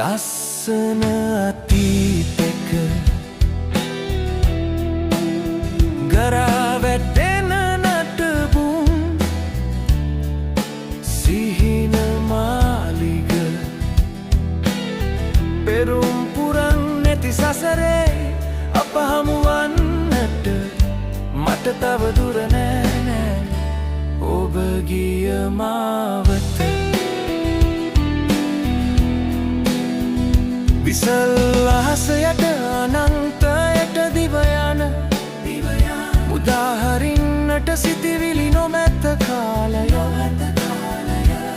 ලස්සන අතීතෙක ගරා වැටෙන නටබුන් සිහින මාලිග පෙරුම් පුරන් නැති සසරේ අප හමුවන්නට මට තව දුර නෑ ඔබ ගිය මාවත විසල් අහසයට අනන්තයට දිවයන මුදාහරින්නට සිතිවිලි නොමැත කාලය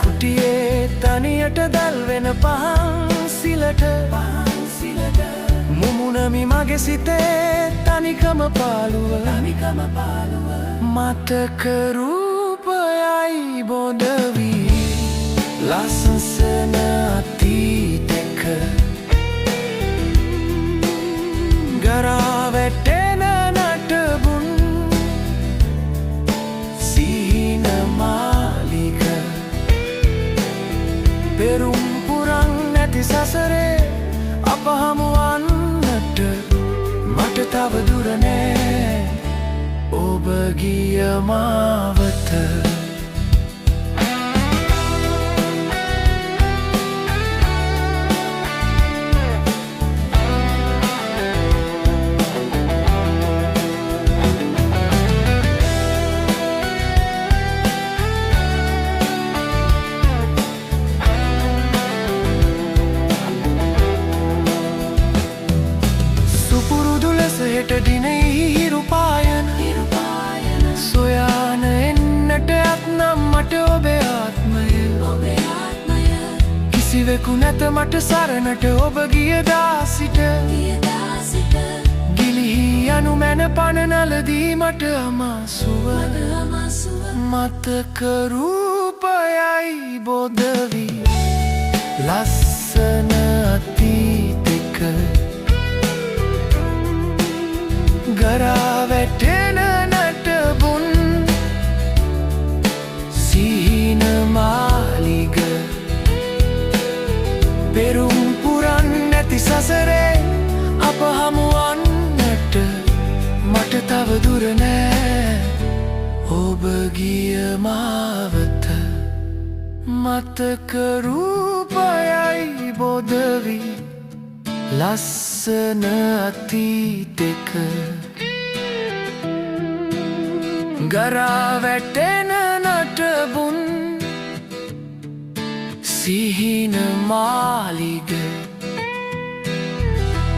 කුටියේ තනියට දැල්වෙන පහන්සිලට මුමුණමි මගේ සිතේ තනිකම පාළුව මතක රූපයයි බොඳ වී ලස්සන අතීතෙක ගරා වැටෙන නටබුන් සිහින මාලිග පෙරුම් පුරන් නැති සසරේ අප හමුවන්නට මට තව දුර නෑ ඔබ ගිය මාවත හෙට දිනෙහි හිරු පායන සොයාන එන්නට ඇත්නම් මට ඔබේ ආත්මය කිසිවෙකු නැත මට සරණට ඔබ ගියදා සිට ගිලිහි යනු මැන පණ නලදී මට අමාසුව මතක රූපයයි බොඳ වී ලස්සන අතීතෙක ගරා වැටෙන නටබුන් සිහින මාලිග පෙරුම් පුරන් නැති සසරේ අප හමුවන්නට මට තව දුර නෑ ඔබ ගිය මාවත මතක රූපයයි බොඳ වී ලස්සන අතීතෙක ගරා වැටෙන නටබුන් සිහින මාලිග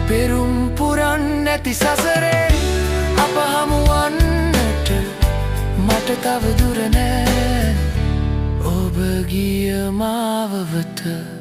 පෙරුම් පුරන් නැති සසරේ අප හමුවන්නට මට තව දුර නෑ ඔබ ගිය මාව වෙත